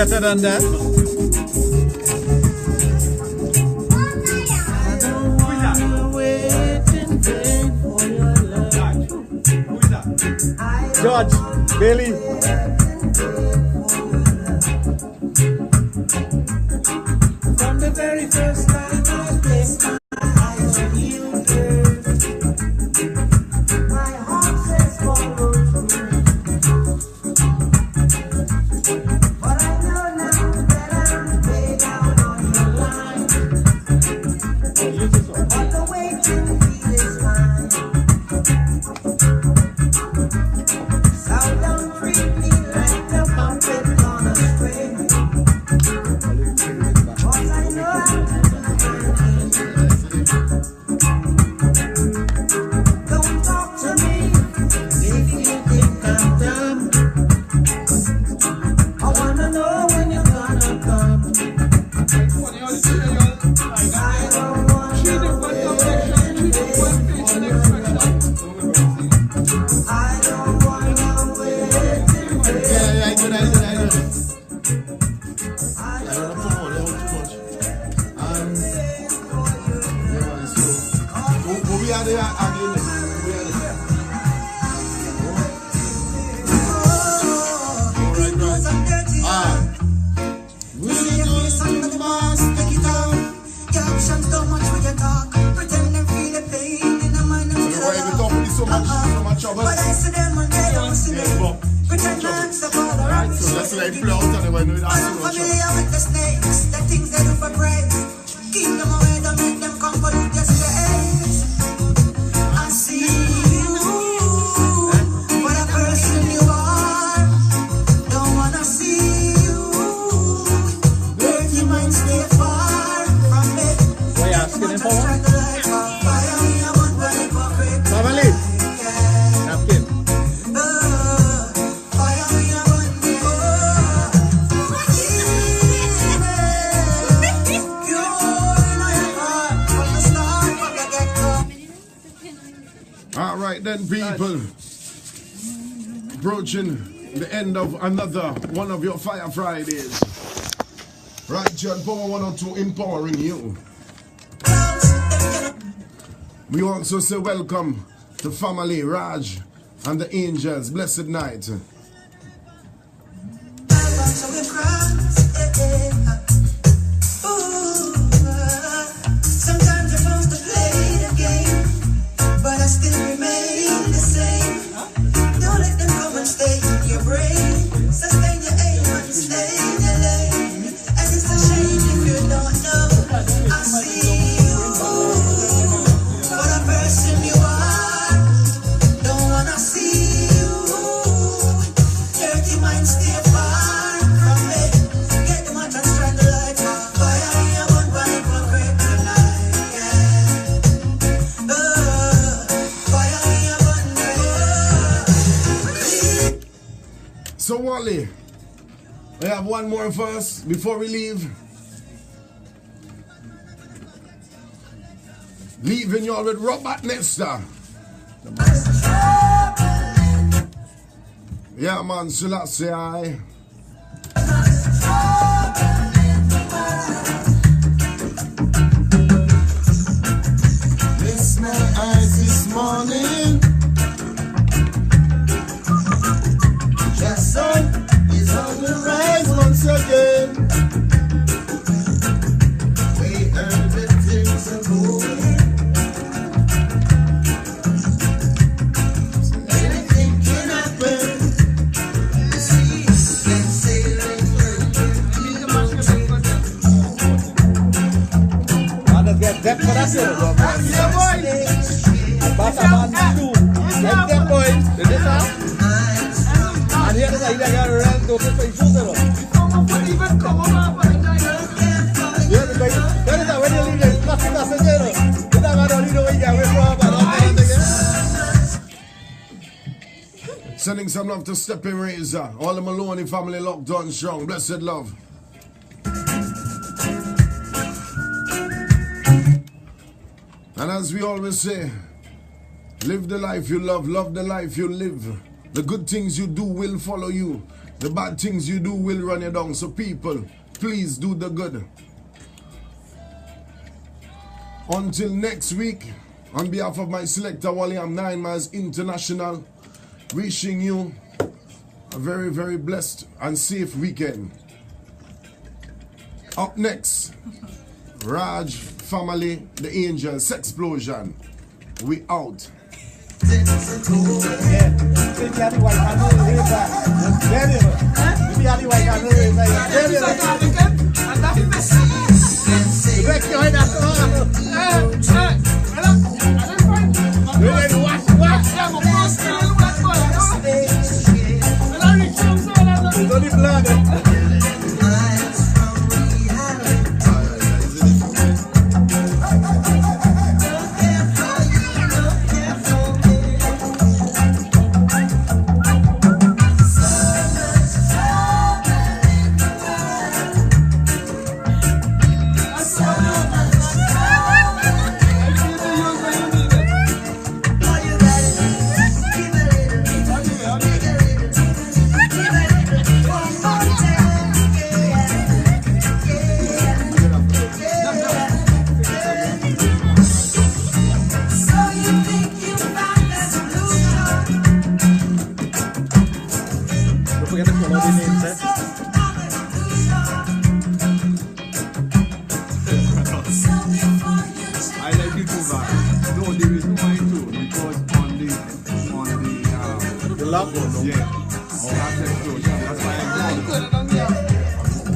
better than that. George, Bailey. From the very first time I placed my eyes on you, girl, my heart says follow through. But I know now that I'm way down on the line. But the waiting feel is mine. So don't treat me like a puppet on a string. Cause I know I'm don't talk to me if you think I'm dumb. I wanna know when you're gonna come. I don't wanna wait. I don't wanna wait. Because I'm dirty. See your face under the mask, take it out. Your actions don't match with your talk. Pretend them feel the pain in the mind and still alone. But I see them and they don't see me. Pretend I'm the father of the shit. But I'm familiar with the snakes, the things they do for praise. Keep them away, don't make them come pollute your space. I see you, what a person you are. Don't wanna see you. Dirty mind, stay far from me. Why you asking him for? Strike the light on fire, me I want to hypocrite. Family. Napkin. Fire me I want to you're in my heart from the start, from the get-go. All right then, people. Approaching the end of another one of your Fire Fridays. Right, John Power 102 empowering you. We also say welcome to family Raj and the angels. Blessed night. So we cross, ooh, sometimes you're supposed to play the game, but I still remain the same. Don't let them come and stay in your brain. Sustain your aim and stay in your lane. And it's a shame if you don't know. I see you, what a person you are. Don't wanna see you. Dirty mind, stay far from me. Get the match and strike the light. Fire me, I won't buy for kryptonite. Fire me, I won't. So Wally, we have one more for us before we leave. Leaving y'all with Robert Nesta. Yeah man, Selassie I. Bless my eyes this morning. The sun is on the rise once again. We heard that things are going. Anything can happen. See, let's say Let's get that for that. yeah, boy. Basaman 2. Get that boy. Did it sound? And here is the idea of rent to the face. Yeah, the guy. That is when you leave the plastic passenger. You don't know where you are. Sending some love to Stepping Razor. All the Maloney family locked on strong. Blessed love. And as we always say, live the life you love the life you live. The good things you do will follow you. The bad things you do will run you down. So people, please do the good. Until next week, on behalf of my selector William 9 Miles International, wishing you a very, very blessed and safe weekend. Up next, Raj family, the angel, Sexplosion. We out.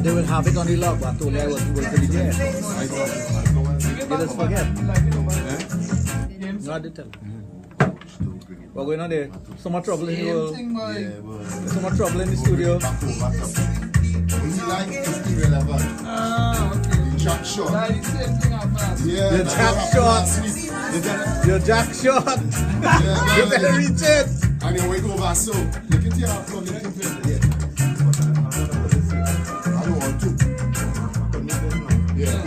They will have it on the log, but only I was going to be there. They just forget. Not the tell. What's going on there? So much trouble in the world. So much trouble in the studio. Jack shot. Yeah, you're Jack shot. You're Jack shot. You better reach it. And then we go back so. Look at your plug in. I don't want to. Yeah,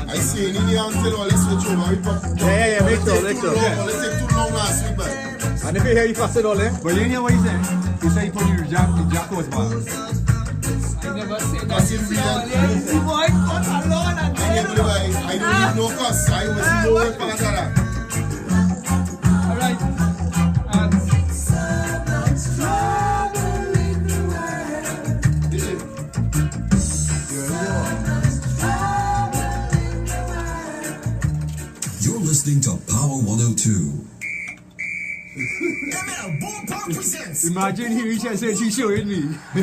I see in India until all this switch over. Yeah, make sure. Let's take too long last week, man. And if you hear you fast it all, eh? But you hear what he said? He said he told you the jack was bad. I never said Because in real, I don't need no cuss. I was no work for that. Alright. You're listening to Power 102. Imagine he reached and said she's showing me. No,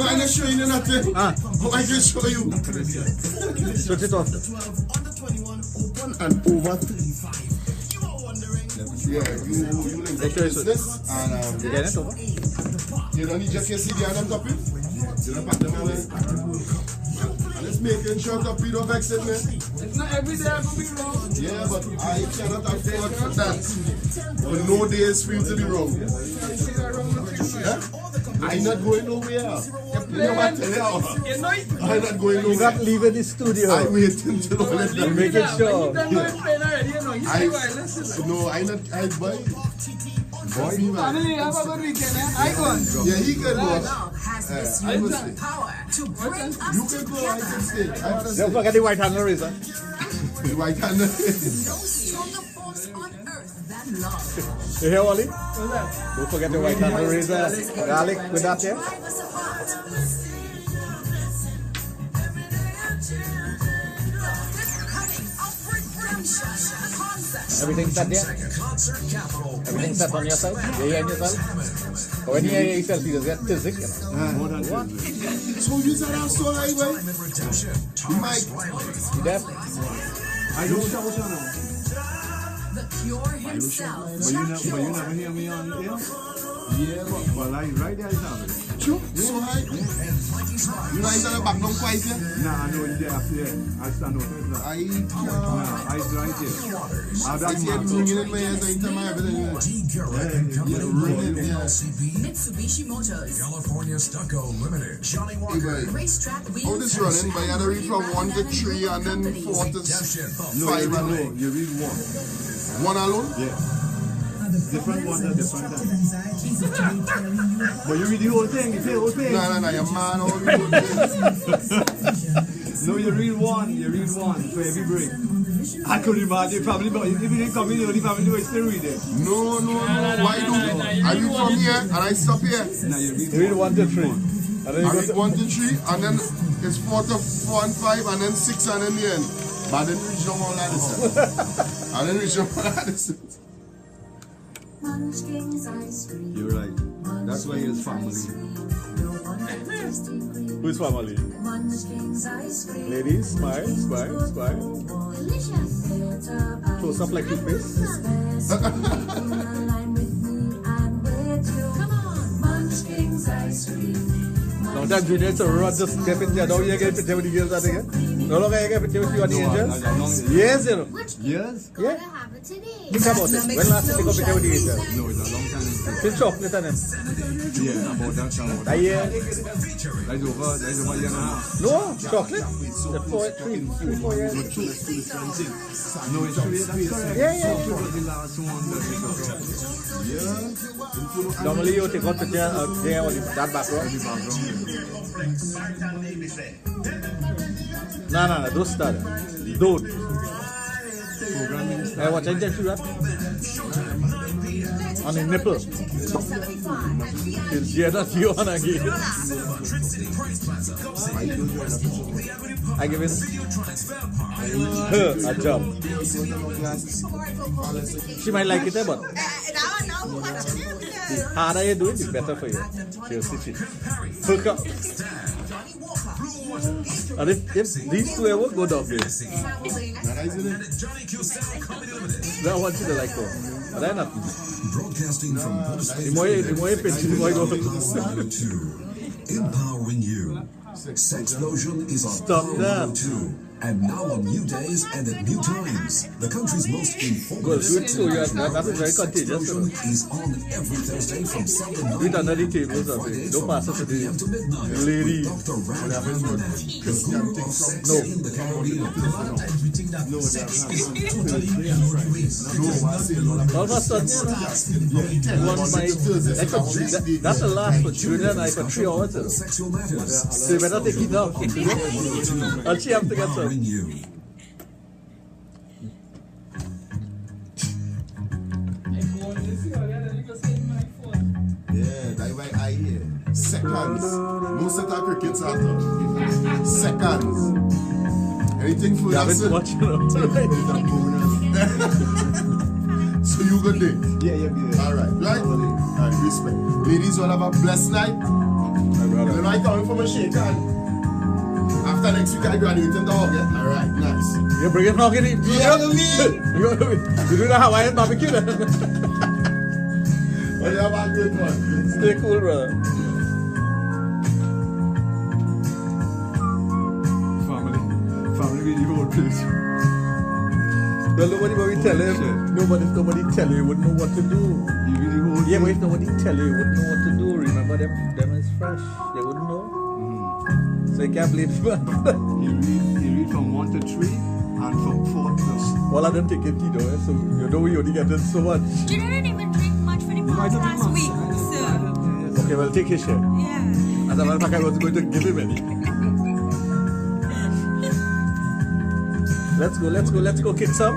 I'm not showing you nothing. Oh, I can show you. Switch it off. And over 35. Yeah, you link this and You get it over? you don't need just your CD and them topic. You don't pack them away. And it's making sure topic don't vex it, man. It's not every day I could be wrong. Yeah, but I cannot afford for that. For no days for you to be wrong. Huh? I'm not going nowhere. You know what? You know it. I'm not going You're nowhere. not leaving the studio. I'm waiting till all of them. Make it sure. You know it's playing already, you know. You see why, listen. No, I'm not. I buy. Boy, Family, have a good weekend, eh? I go. yeah, he can go. Has I misused will the stay. power to bring us You can go. I can stay. I Don't understand. forget the white handle razor. Why can't no stronger force on earth than love. You hear, Wally? Don't forget the white handle razor. Garlic with that, yeah? Drive us apart. Coming up for concert. Everything set there? Everything set on your side? Yeah, yeah, on your side? But when you hear yourself, you just get dizzy, you know? What? So you said I'm so high, boy. Mike. You deaf? I don't know what's on. The cure himself. But you never hear me on the air? Yeah, but like right there is on it. True. So high. You know he's on the back, don't quite here. Nah, I know it's there. Yeah, I stand up. I can't. Nah, I right there. How that I see it man? ringing in my ears anytime I everything. Yeah, ringing, yeah. Mitsubishi Motors. California Stucco Limited. Johnny Hey, Walker. boy. Racetrack How wheels. this running? But you had to read from 1 to 3 and then 4 to 5 and No, you read one. One alone? Yeah. Different one, different time. But you read the whole thing, you say the whole thing. No, you're man all the whole thing. No, you read one for every break. I could imagine family, but if you didn't come in, the family would still read it. No. Why do? I read from here and I stop here. Now you Read 1 to 3. And then I you read 1 to 3 and then it's 4 to 4 and 5 and then 6 and then the end. But I didn't reach them all like this. You're right. That's why it's family. Who's family? Ladies, smile. Close up like toothpaste. Now that Junior to run just step in there. Now you get picture with the girls again. No longer you get picture with you and the angels. Yes, you know. Yes? Yeah. Think about it. When last time you got picture with the angels? No, it's a long time. Still chocolate and them. Yeah, about that. That year. That's over a year and a half. No, chocolate. The 4 years. No, it's 3 years. That's correct. Yeah. It was the last one that we took out. Normally you take out picture there or that background. No, don't start. Don't. Hey, watch I just do that. On the nipple. Yeah, that's you on again. I give it a jump. She might like it, but the harder you do it, the better for you. She'll see it. Hook up. And if these two ever go down there, that one to the like one. And then nothing. Broadcasting from The more you pitch, the more you go. Empowering you. Sexplosion is on Stop Power that. 102 and now on new days and at new times. The country's most Good, informative good too, yeah. That is very contagious. Sexplosion is on every Thursday from 7 to 9 Do it under the tables, I think. Don't pass it to the lady. Dr. Raj, the guru of sex in the Caribbean. All of a sudden, that's the last for Junior and I for 3 hours. Sexual matters. So you better take it up. And she have to get some. Empowering you. Yeah, that's why I hear. Seconds. No set of crickets after. Seconds. Anything for Yeah, that, it's sir? much, you know. So you good day? Yeah. Alright, right? Alright, respect. Ladies, you all have a blessed night. You might come from a shake hand. After next week, I graduate in the August. Alright, nice. You bring it back in. Yeah, you mean? You do the Hawaiian barbecue then. Well, you have a great one. Stay cool, brother. Family with the whole place. Well, nobody tell him. Nobody tell you, you wouldn't know what to do. You read the whole Yeah, but if nobody tell you, you wouldn't know what to do. Remember, them is fresh. They wouldn't know. So you can't blame them. You read from 1 to 3 and from 4 to 6. All of them take it, you know, so you know you only get so much. You didn't even drink much for the past last week, so Okay, well, take his share. yeah. As a matter of fact, I was going to give him any. Let's go kick some.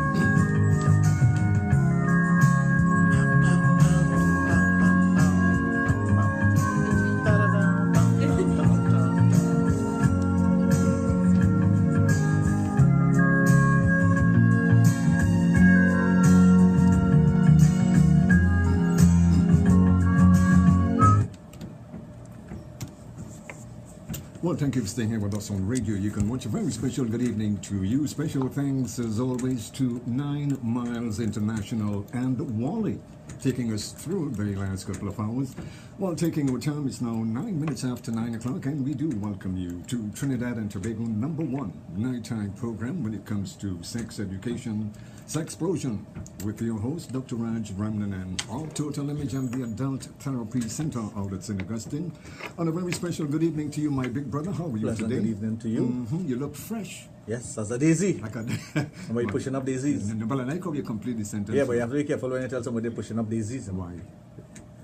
Well, thank you for staying here with us on radio. You can watch a very special good evening to you. Special thanks, as always, to 9 Miles International and Wally, taking us through the last couple of hours. Well, taking our time, it's now 9 minutes after 9 o'clock, and we do welcome you to Trinidad and Tobago #1 nighttime program when it comes to sex education, Sexplosion, with your host, Dr. Raj and our Total Image and the Adult Therapy Center out at St. Augustine. And a very special good evening to you, my big Brother, how are you Pleasant today? good evening to you. You look fresh. Yes, as a daisy. I can. Somebody pushing up daisies. No, but I like how you complete the sentence. Yeah, but you have to be careful when you tell somebody pushing up daisies. Why?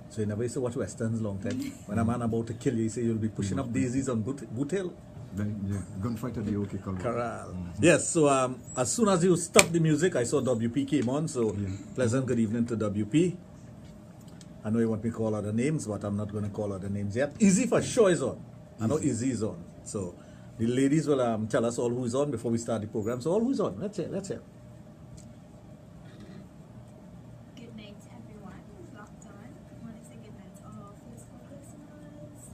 So you never used to watch westerns long time. When a man about to kill you, you say you'll be pushing up daisies on Boot Hill. Then, yeah, gunfight at the OK color. Corral. Yes, so as soon as you stopped the music, I saw WP came on. So pleasant good evening to WP. I know you want me to call other names, but I'm not going to call other names yet. Easy for sure is on. I know Easy is on. So the ladies will tell us all who is on before we start the program. So all who's on. Let's hear. Good night, everyone who's locked on. I want to say good night to all Facebook listeners.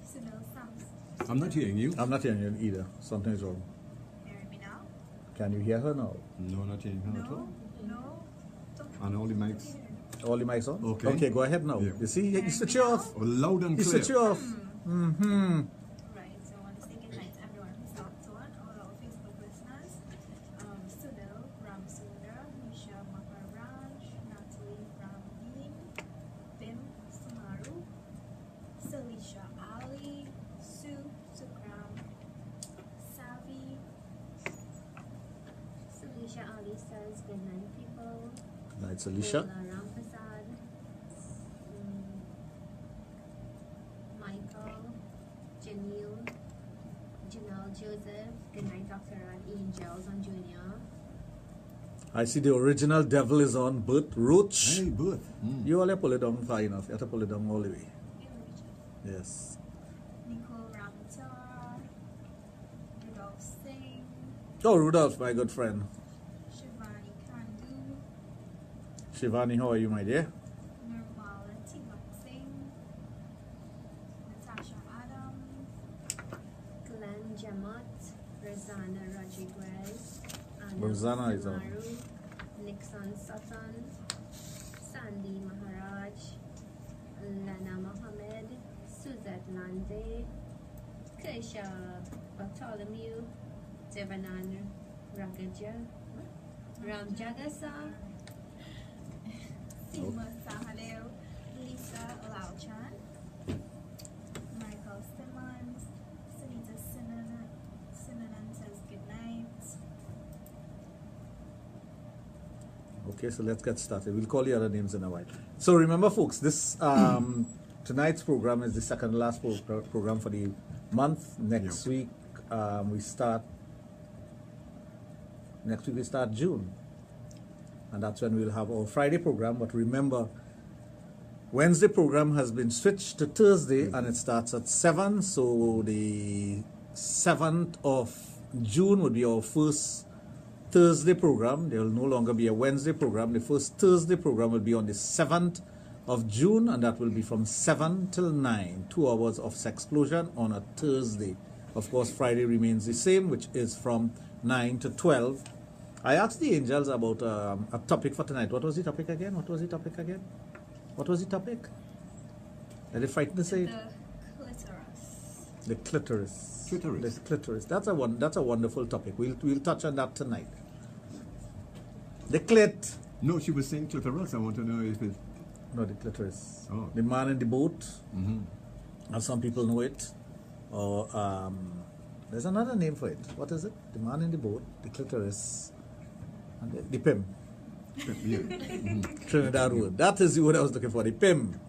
Sunil Sams. I'm not hearing you. I'm not hearing you either. Something's wrong. Hearing me now? Can you hear her now? No, not hearing her at all. No. And all the mics. All the mics on? Okay. Okay, go ahead now. Yeah. You see, you switch you off. Oh, loud and You clear. switch you off. Mm-hmm. Right, so I want to say good night to everyone who's locked on, all our Facebook listeners. Sunil, Ramsundra, Nisha Maharaj, Natalie Ramdeen, Bim Sumaru, Salisha Ali, Sue Sukram, Savi. Salisha Ali says, good night, people. Night, Salisha. Bola Ramprasad. Michael. Janelle Joseph. Good night, Dr. Raj, Angels and Junior. I see the original devil is on. Bert Roach. Hey, Booth. You all have to pull it down far enough. You have to pull it down all the way. Yes. Nicole Ramtar, Rudolph Singh, Oh, Rudolph, my good friend. Shivani Kandu, Shivani, how are you, my dear? Nirmala Tivat Singh, Natasha Adam, Glenn Jamot. Rosanna Rodriguez. Rosanna is on. Samaru, Nixon Sutton. Sandy Maharaj. Lana Mohammed. Suzette Lande. Keisha Bartholomew. Devanan Ragaja. Ram Jagasa. Seema Sahadev, Lisa Lauchan, Michael Simmons, Sunita Sinanan says good night. Okay, so let's get started. We'll call the other names in a while. So remember, folks, this tonight's program is the second to last program for the month. Next week we start. Next week we start June, and that's when we'll have our Friday program. But remember, Wednesday program has been switched to Thursday, and it starts at 7. So the 7th of June would be our first Thursday program. There will no longer be a Wednesday program. The first Thursday program will be on the 7th of June, and that will be from 7 till 9, 2 hours of Sexplosion on a Thursday. Of course, Friday remains the same, which is from 9 to 12. I asked the angels about a topic for tonight. What was the topic again? What was the topic? Are they frightened to say it? The clitoris. The clitoris. Clitoris. The clitoris. That's a wonderful topic. We'll touch on that tonight. The clit. No, she was saying clitoris. I want to know if it's... No, the clitoris. Oh. The man in the boat. As some people know it. Or there's another name for it. What is it? The man in the boat, the clitoris, and the pimp. Yeah. Trinidad word. That is the word I was looking for. The pimp.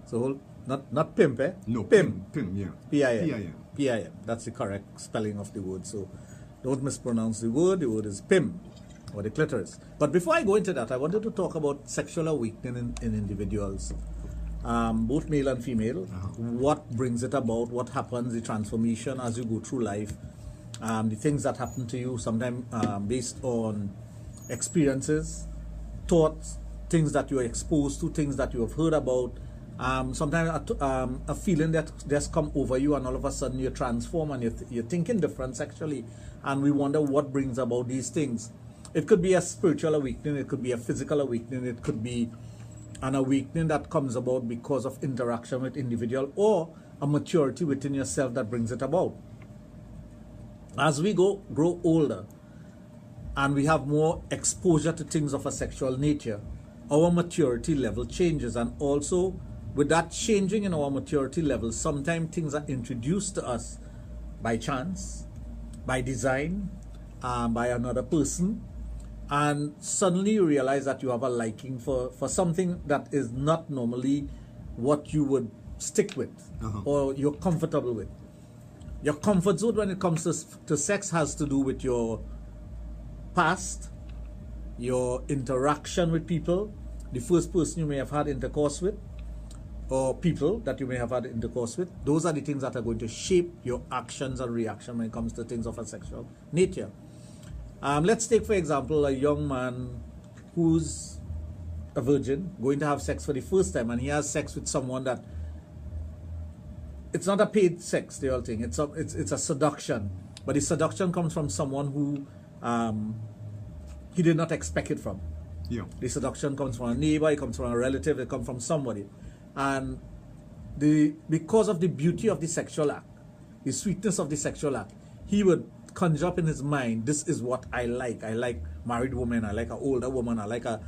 So not pimp, eh? No, Pimp. Pim, yeah. P-I-M. P-I-M. P-I-M. That's the correct spelling of the word. So don't mispronounce the word. The word is pimp, or the clitoris. But before I go into that, I wanted to talk about sexual awakening in individuals, both male and female. What brings it about? What happens? The transformation as you go through life. The things that happen to you, sometimes based on experiences, thoughts, things that you are exposed to, things that you have heard about. Sometimes a feeling that just come over you, and all of a sudden you transform and you're thinking different sexually, and we wonder what brings about these things. It could be a spiritual awakening, it could be a physical awakening, it could be an awakening that comes about because of interaction with individual, or a maturity within yourself that brings it about. As we grow older and we have more exposure to things of a sexual nature, our maturity level changes, and also with that changing in our maturity level, sometimes things are introduced to us by chance, by design, by another person, and suddenly you realize that you have a liking for something that is not normally what you would stick with or you're comfortable with. Your comfort zone when it comes to sex has to do with your past, your interaction with people, the first person you may have had intercourse with, or people that you may have had intercourse with. Those are the things that are going to shape your actions and reaction when it comes to things of a sexual nature. Let's take, for example, a young man who's a virgin going to have sex for the first time, and he has sex with someone that it's not a paid sex, the whole thing. It's a seduction, but the seduction comes from someone who he did not expect it from. Yeah. The seduction comes from a neighbor, it comes from a relative, it comes from somebody. And because of the beauty of the sexual act, the sweetness of the sexual act, he would conjure up in his mind, this is what I like. I like married women, I like an older woman, I like an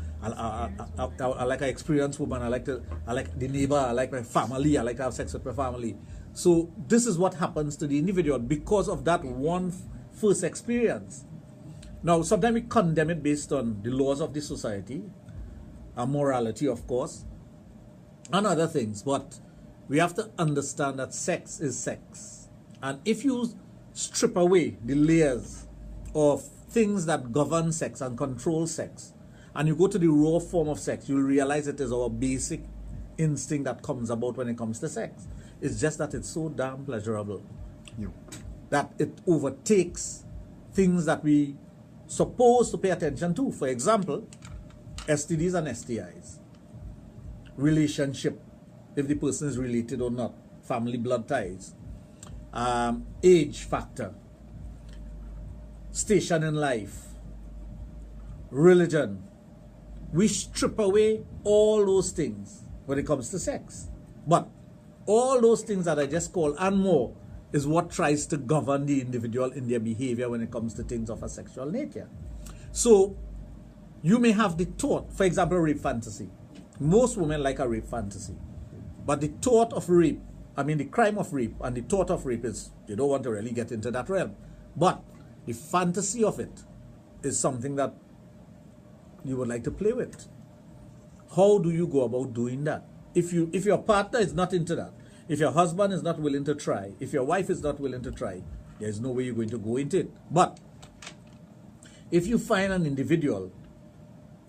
experienced woman, I like the neighbor, I like my family, I like to have sex with my family. So this is what happens to the individual because of that one first experience. Now, sometimes we condemn it based on the laws of the society, and morality, of course, and other things, but we have to understand that sex is sex. And if you strip away the layers of things that govern sex and control sex, and you go to the raw form of sex, you'll realize it is our basic instinct that comes about when it comes to sex. It's just that it's so damn pleasurable that it overtakes things that we supposed to pay attention to. For example, STDs and STIs, relationship, if the person is related or not, family blood ties, age factor, station in life, religion. We strip away all those things when it comes to sex. But all those things that I just called and more is what tries to govern the individual in their behavior when it comes to things of a sexual nature. So you may have the thought, for example, rape fantasy. Most women like a rape fantasy. But the thought of rape, I mean the crime of rape and the thought of rape is, you don't want to really get into that realm. But the fantasy of it is something that you would like to play with. How do you go about doing that? If your partner is not into that, if your husband is not willing to try, if your wife is not willing to try, there's no way you're going to go into it. But if you find an individual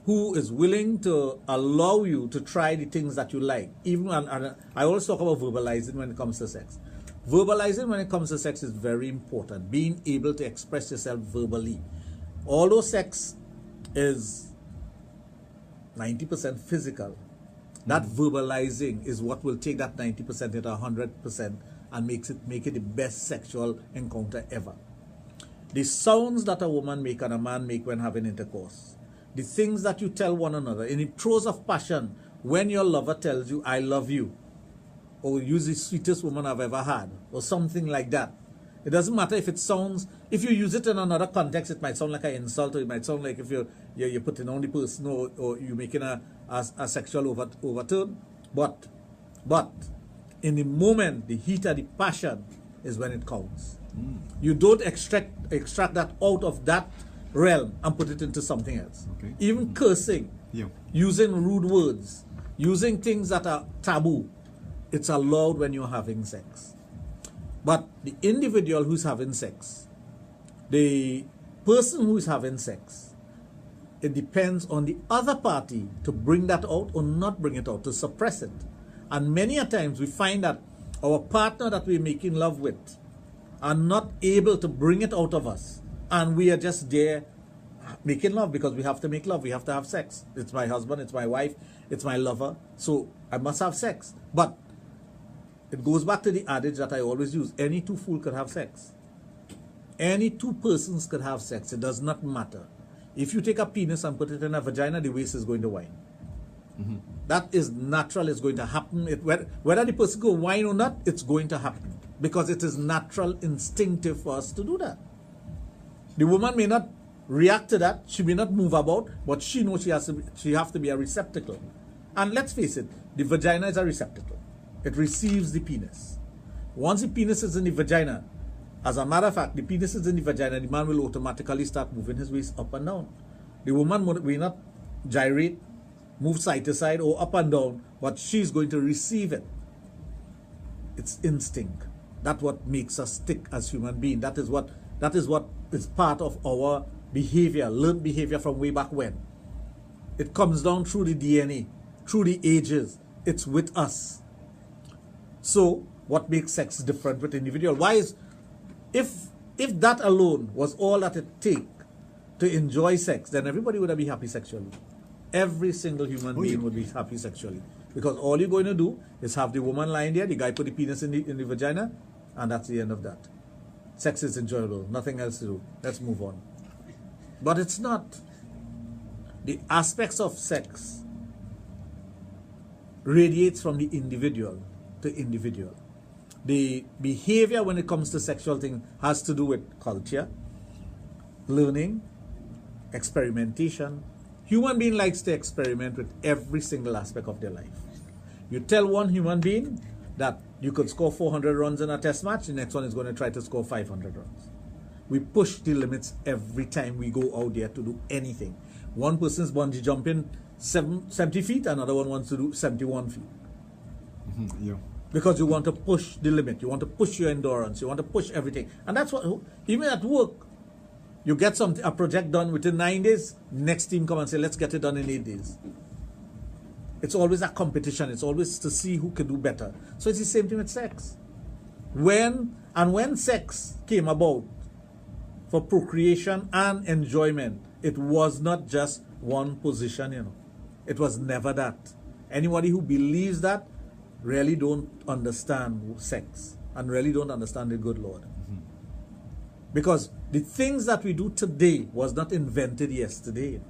who is willing to allow you to try the things that you like, even and I always talk about verbalizing when it comes to sex. Verbalizing when it comes to sex is very important. Being able to express yourself verbally. Although sex is 90% physical, that verbalizing is what will take that 90% into 100% and make it the best sexual encounter ever. The sounds that a woman make and a man make when having intercourse, the things that you tell one another in the throes of passion, when your lover tells you, I love you, or you're the sweetest woman I've ever had, or something like that. It doesn't matter if it sounds, if you use it in another context, it might sound like an insult, or it might sound like if you're putting on the person, or you're making a sexual overturn. But in the moment, the heat of the passion is when it counts. You don't extract that out of that realm and put it into something else. Okay. Even cursing, using rude words, using things that are taboo, it's allowed when you're having sex. But the individual who's having sex, the person who's having sex, it depends on the other party to bring that out or not bring it out, to suppress it. And many a times we find that our partner that we're making love with are not able to bring it out of us. And we are just there making love because we have to make love, we have to have sex. It's my husband, it's my wife, it's my lover, so I must have sex. But it goes back to the adage that I always use, any two fools could have sex. Any two persons could have sex, it does not matter. If you take a penis and put it in a vagina, the waist is going to whine. That is natural, it's going to happen. Whether the person go whine or not, it's going to happen. Because it is natural, instinctive for us to do that. The woman may not react to that, she may not move about, but she knows she has to be a receptacle. And let's face it, the vagina is a receptacle. It receives the penis. Once the penis is in the vagina, as a matter of fact, the penis is in the vagina, the man will automatically start moving his waist up and down. The woman will not gyrate, move side to side or up and down, but she's going to receive it. It's instinct. That's what makes us tick as human beings. That is what is part of our behavior, learned behavior from way back when. It comes down through the DNA, through the ages. It's with us. So, what makes sex different with individual? Why is, if that alone was all that it takes to enjoy sex, then everybody would be happy sexually. Every single human being would be happy sexually. Because all you're going to do is have the woman lying there, the guy put the penis in the vagina, and that's the end of that. Sex is enjoyable, nothing else to do. Let's move on. But it's not. The aspects of sex radiates from the individual to individual. The behavior when it comes to sexual thing has to do with culture, learning, experimentation. Human being likes to experiment with every single aspect of their life. You tell one human being that you could score 400 runs in a test match, the next one is going to try to score 500 runs. We push the limits every time we go out there to do anything. One person's bungee jumping 70 feet, another one wants to do 71 feet. Yeah. Because you want to push the limit, you want to push your endurance, you want to push everything. And that's what, even at work, you get a project done within 9 days, next team come and say, let's get it done in 8 days. It's always a competition. It's always to see who can do better. So it's the same thing with sex. When sex came about for procreation and enjoyment, it was not just one position, you know. It was never that. Anybody who believes that really don't understand sex and really don't understand the good Lord. Because the things that we do today was not invented yesterday.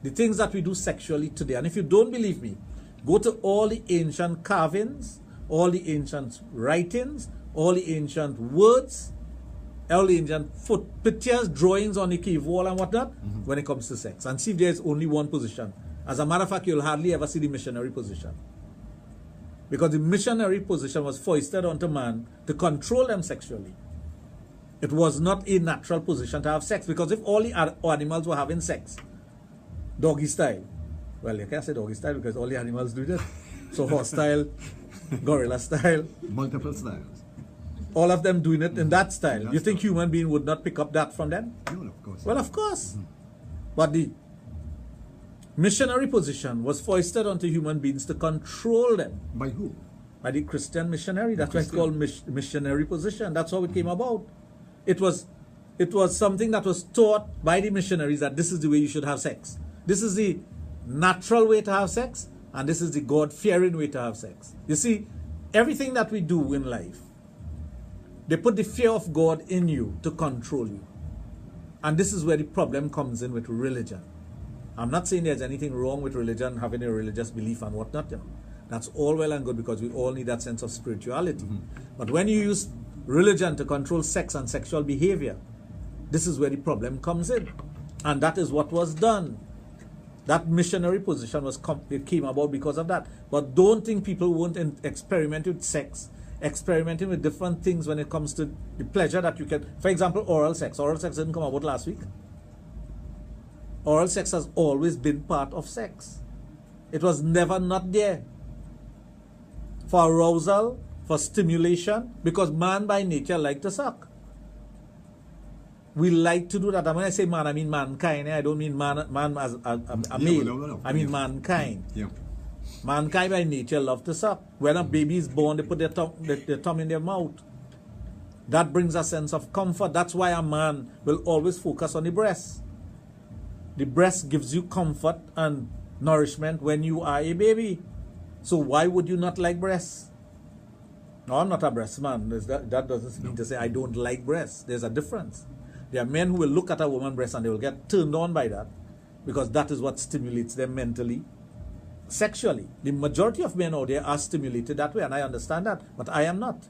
The things that we do sexually today. And if you don't believe me, go to all the ancient carvings, all the ancient writings, all the ancient words, all the ancient pictures, drawings on the cave wall and whatnot, when it comes to sex. And see if there is only one position. As a matter of fact, you'll hardly ever see the missionary position. Because the missionary position was foisted onto man to control them sexually. It was not a natural position to have sex. Because if all the animals were having sex, doggy style. Well, you can't say doggy style because all the animals do that. So horse style, gorilla style. Multiple styles. All of them doing it in that style. You think human being would not pick up that from them? No, of course. Well, of course. But the missionary position was foisted onto human beings to control them. By who? By the Christian missionary. That's why it's called missionary position. That's how it came about. It was something that was taught by the missionaries that this is the way you should have sex. This is the natural way to have sex, and this is the God-fearing way to have sex. You see, everything that we do in life, they put the fear of God in you to control you. And this is where the problem comes in with religion. I'm not saying there's anything wrong with religion, having a religious belief and whatnot. You know. That's all well and good because we all need that sense of spirituality. But when you use religion to control sex and sexual behavior, this is where the problem comes in. And that is what was done. That missionary position it came about because of that. But don't think people won't experiment with sex, experimenting with different things when it comes to the pleasure that you can. For example, oral sex. Oral sex didn't come about last week. Oral sex has always been part of sex. It was never not there. For arousal, for stimulation, because man by nature like to suck. We like to do that. And when I say man, I mean mankind. I don't mean man as a male. No. I mean mankind. Yeah. Mankind by nature love to suck. When a baby is born, they put their thumb in their mouth. That brings a sense of comfort. That's why a man will always focus on the breast. The breast gives you comfort and nourishment when you are a baby. So why would you not like breasts? No, I'm not a breast man. That doesn't mean to say I don't like breasts. There's a difference. There are men who will look at a woman's breast and they will get turned on by that because that is what stimulates them mentally, sexually. The majority of men out there are stimulated that way, and I understand that, but I am not.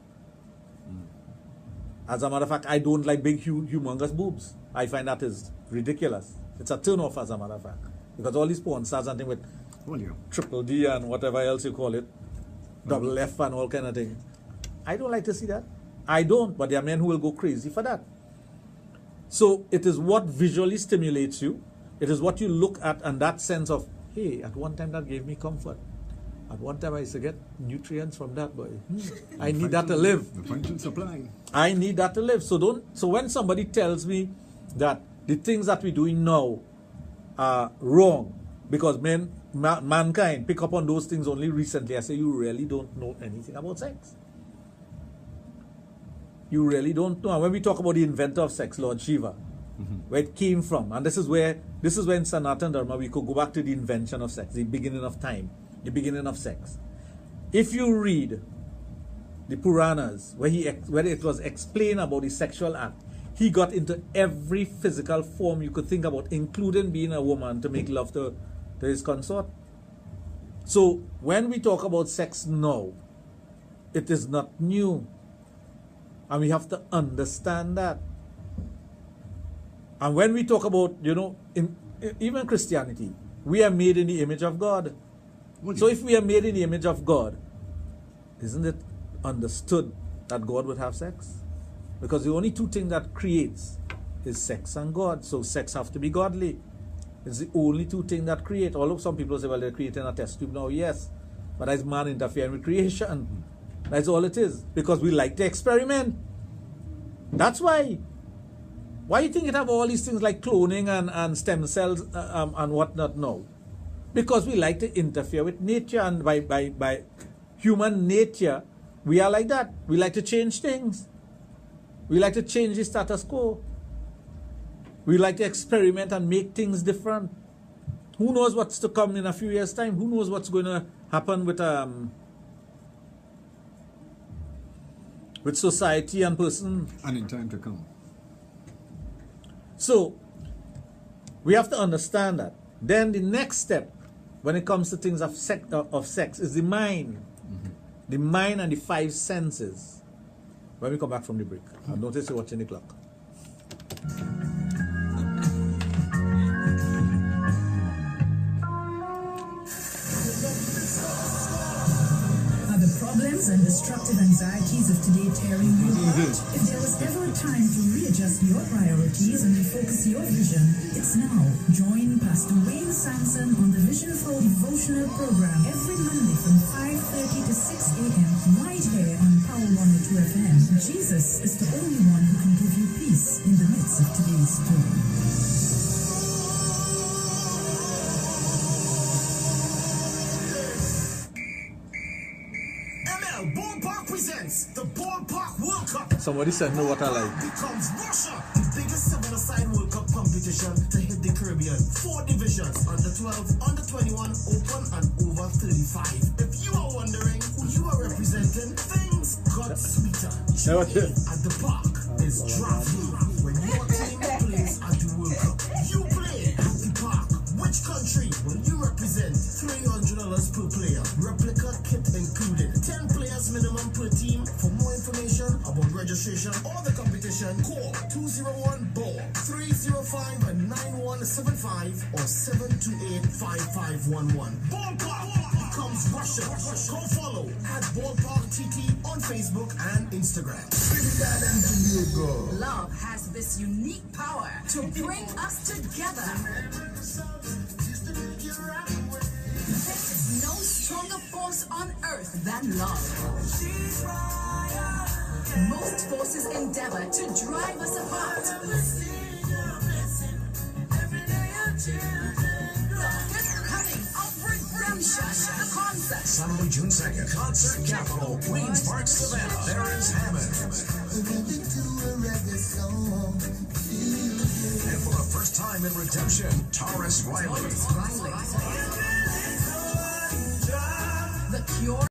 As a matter of fact, I don't like big, humongous boobs. I find that is ridiculous. It's a turn off, as a matter of fact, because all these porn stars and things with Well, yeah. triple D and whatever else you call it, double F and all kind of thing. I don't like to see that. I don't, but there are men who will go crazy for that. So it is what visually stimulates you. It is what you look at and that sense of, hey, at one time that gave me comfort. At one time I used to get nutrients from that, boy. I need that to live. The function supply. I need that to live. So when somebody tells me that the things that we're doing now are wrong because mankind pick up on those things only recently, I say you really don't know anything about sex. You really don't know. And when we talk about the inventor of sex, Lord Shiva, where it came from, and this is when Sanatana Dharma, we could go back to the invention of sex, the beginning of time, the beginning of sex. If you read the Puranas, where it was explained about the sexual act, he got into every physical form you could think about, including being a woman to make love to his consort. So when we talk about sex now, it is not new. And we have to understand that. And when we talk about, even Christianity, we are made in the image of God. So if we are made in the image of God, isn't it understood that God would have sex? Because the only two things that creates is sex and God. So sex have to be godly. It's the only two things that create. Although some people say, well, they're creating a test tube now. Yes. But that's man interfering with creation. That's all it is. Because we like to experiment. That's why. Why do you think it have all these things like cloning and stem cells and whatnot now? Because we like to interfere with nature, and by human nature, we are like that. We like to change things. We like to change the status quo. We like to experiment and make things different. Who knows what's to come in a few years' time? Who knows what's going to happen with society and person? And in time to come. So, we have to understand that. Then the next step, when it comes to things of sex, is the mind. The mind and the five senses. When we come back from the break, I've noticed you're watching the clock. Are the problems and destructive anxieties of today tearing you apart? If there was ever a time to readjust your priorities and refocus your vision, it's now. Join Pastor Wayne Sampson on the Vision for Devotional program every Monday from 5:30 to 6 a.m. right here on Power 102 FM. Jesus is the only one who can give you peace in the midst of today's storm. Ballpark presents the Ballpark World Cup. Somebody said no what I like. Becomes Russia, the biggest seven-a-side World Cup competition to hit the Caribbean. 4 divisions, under 12, under 21, open and over 35. If you are wondering who you are representing, things got sweeter. At the park is draft day. When your team plays at the World Cup, you play at the park. Which country will you represent? $300 per player. Replica kit included. 10 players minimum per team. For more information about registration or the competition, call 201-BALL 305-9175 or 728-5511. Ballpark becomes Russia. Go follow at Ballpark TT on Facebook and Instagram. Love has this unique power to bring us together. There is no stronger force on earth than love. Most forces endeavor to drive us apart. This coming of redemption, the concert. Sunday, June 2nd, Concert Capital, Queens Park, Savannah. There is Hammond. And for the first time in redemption, Taurus Riley. The Cure.